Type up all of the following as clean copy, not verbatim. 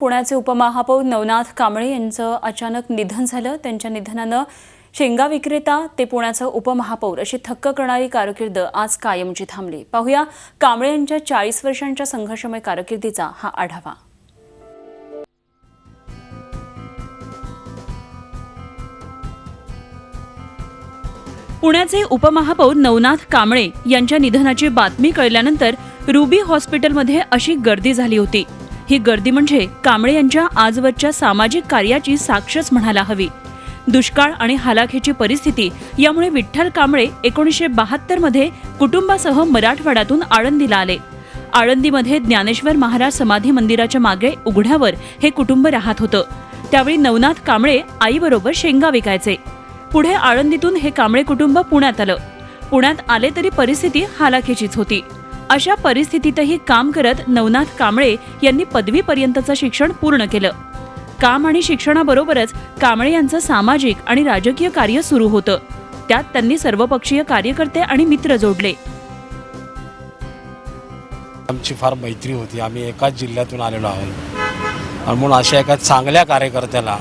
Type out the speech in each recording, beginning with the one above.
पुण्याचे उपमहापौर नवनाथ कांबळे यांचं अचानक निधन झालं। त्यांच्या निधनानं शेंगा विक्रेता ते पुण्याचं उपमहापौर अशी थक्क करणारी कारकीर्द आज कायमची थांबली। पाहूया कांबळे यांच्या 40 वर्षांच्या संघर्षमय कारकिर्दीचा हा आढावा। पुण्याचे उपमहापौर नवनाथ कांबळे यांच्या निधनाची बातमी कळल्यानंतर रुबी हॉस्पिटलमध्ये अशी गर्दी झाली होती। ही गर्दी म्हणजे कांबळे यांच्या आजवरच्या सामाजिक कार्याची साक्षच म्हणायला हवी। दुष्काळ आणि हालाखीची परिस्थिती यामुळे विठ्ठल कांबळे 1972 मध्ये कुटुंबासह मराठवाड्यातून आळंदीला आले। आळंदीमध्ये ज्ञानेश्वर महाराज समाधी मंदिराच्या मागे उघड्यावर हे कुटुंब राहत होतं। त्यावेळी नवनाथ कांबळे आईबरोबर शेंगा विकायचे। पुढे आळंदीतून हे कांबळे कुटुंब पुण्यात आलं। पुण्यात आले तरी परिस्थिती हालाखीचीच होती। अशा परिस्थितीतही काम करत नवनाथ कांबळे यांनी पदवीपर्यंतचं शिक्षण पूर्ण केलं। काम आणि शिक्षणाबरोबरच कांबळे यांचं सामाजिक आणि राजकीय कार्य सुरू होतं। त्यात त्यांनी सर्वपक्षीय कार्यकर्ते आणि मित्र जोडले। आमची फार मैत्री होती। आम्ही एकाच जिल्ह्यातून आलेलो आहोत आणि म्हणून अशा एका चांगल्या कार्यकर्त्याला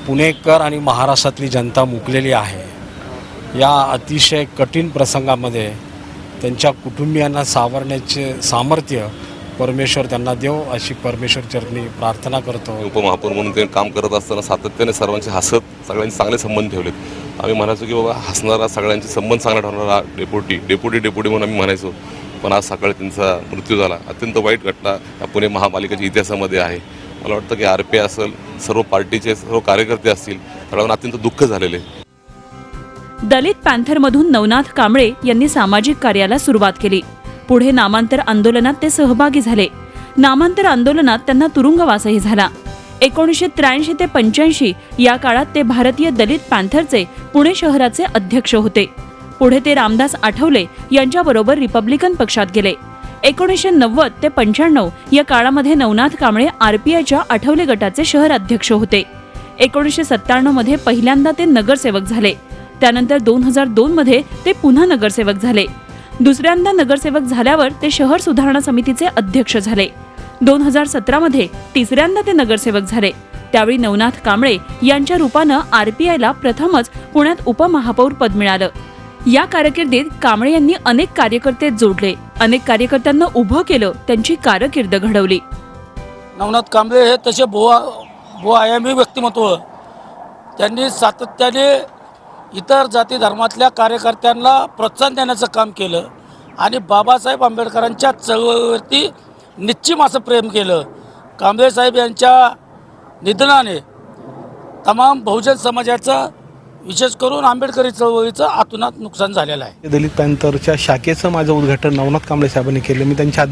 पुणेकर आणि महाराष्ट्रातली जनता मुकलेली आहे। या अतिशय कठीण प्रसंगामध्ये त्यांच्या कुटुंबियांना सावरण्याचे सामर्थ्य परमेश्वर त्यांना देव अशी परमेश्वर चरणी प्रार्थना करतो। उपमहापौर म्हणून ते काम करत असताना सातत्याने सर्वांचे हसत सगळ्यांचे चांगले संबंध ठेवलेत। आम्ही म्हणायचो की बाबा हसणारा सगळ्यांचे संबंध चांगला ठेवणारा डेप्युटी म्हणून आम्ही म्हणायचो। पण आज सकाळी त्यांचा मृत्यू झाला। अत्यंत वाईट घटना या पुणे महापालिकेच्या इतिहासामध्ये आहे। मला वाटतं की RPI असेल, सर्व पार्टीचे सर्व कार्यकर्ते असतील, सगळ्यांना अत्यंत दुःख झालेले। दलित पॅन्थरमधून नवनाथ कांबळे यांनी सामाजिक कार्याला सुरुवात केली। पुढे नामांतर आंदोलनात ते सहभागी झाले। नामांतर आंदोलनात त्यांना तुरुंगवासही झाला। 1983 ते 85 या काळात ते भारतीय दलित पॅन्थरचे पुणे शहराचे अध्यक्ष होते। पुढे ते रामदास आठवले यांच्याबरोबर रिपब्लिकन पक्षात गेले। 1990 ते 95 या काळामध्ये नवनाथ कांबळे RPIच्या आठवले गटाचे शहर अध्यक्ष होते। 1997 मध्ये पहिल्यांदा ते नगरसेवक झाले। त्यानंतर 2002 मध्ये ते पुन्हा नगरसेवक झाले। दुसऱ्यांदा नगरसेवक झाल्यावर ते शहर सुधारणा समितीचे अध्यक्ष झाले। 2017 मध्ये तिसऱ्यांदा ते नगरसेवक झाले। त्यावेळी नवनाथ कांबळे यांच्या रूपानं RPIला प्रथमच पुण्यात उपमहापौर पद मिळालं। या कारकिर्दीत कांबळे यांनी अनेक कार्यकर्ते जोडले, अनेक कार्यकर्त्यांना उभं केलं, त्यांची कारकीर्द घडवली। नवनाथ कांबळे हे तसे बहुआयामी व्यक्तिमत्व। त्यांनी सातत्याने इतर जाती धर्मातल्या कार्यकर्त्यांना प्रोत्साहन देण्याचं काम केलं आणि बाबासाहेब आंबेडकरांच्या चळवळीवरती निश्चिम असं प्रेम केलं। कांबळे साहेब यांच्या निधनाने तमाम बहुजन समाजाचं, विशेष करून आंबेडकरी चळवळीचं आतुनात नुकसान झालेलं आहे। दलित पॅन्थरच्या शाखेचं माझं उद्घाटन नवनाथ कांबळे साहेबांनी केलं। मी त्यांच्या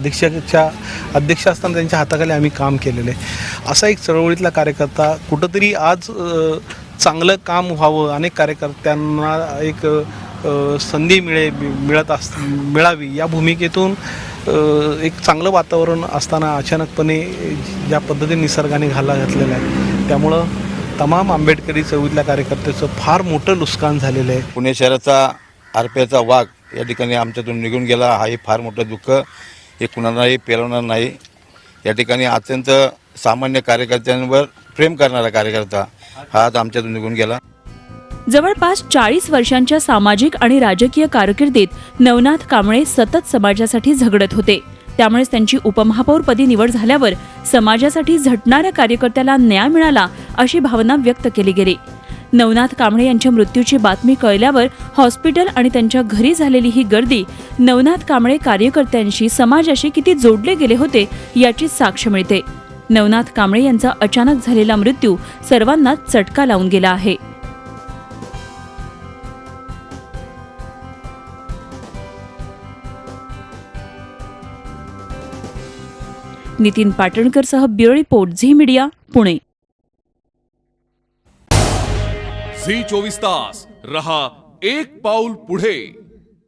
अध्यक्ष असताना त्यांच्या हाताखाली आम्ही काम केलेले। असा एक चळवळीतला कार्यकर्ता कुठंतरी आज चांगलं काम व्हावं, अनेक कार्यकर्त्यांना एक संधी मिळावी या भूमिकेतून एक चांगलं वातावरण असताना अचानकपणे ज्या पद्धतीने निसर्गाने घाला घातलेला आहे, त्यामुळं तमाम आंबेडकरी चळवळीतल्या कार्यकर्त्याचं फार मोठं नुकसान झालेलं आहे। पुणे शहराचा RPIचा वाघ या ठिकाणी आमच्यातून निघून गेला, हा हे फार मोठं दुःख, हे कुणालाही पेलवणार नाही। या ठिकाणी अत्यंत सामान्य कार्यकर्त्यांवर प्रेम करणारा कार्यकर्ता हा आज आमच्यातून निघून गेला। जवळपास 40 वर्षांच्या सामाजिक आणि राजकीय कारकिर्दीत नवनाथ कांबळे सतत समाजासाठी झगडत होते। त्यामुळे त्यांची उपमहापौरपदी निवड झाल्यावर समाजासाठी झटणाऱ्या कार्यकर्त्याला न्याय मिळाला अशी भावना व्यक्त केली गेली। नवनाथ कांबळे यांच्या मृत्यूची बातमी कळल्यावर हॉस्पिटल आणि त्यांच्या घरी झालेली ही गर्दी नवनाथ कांबळे कार्यकर्त्यांशी, समाजाशी किती जोडले गेले होते याची साक्ष मिळते। नवनाथ कांबळे यांचा अचानक झालेला मृत्यू सर्वांना चटका लावून गेला आहे। नितीन पाटणकरसह bureau report, Zee Media, Pune. Zee 24 तास रहा एक पाऊल पुढे।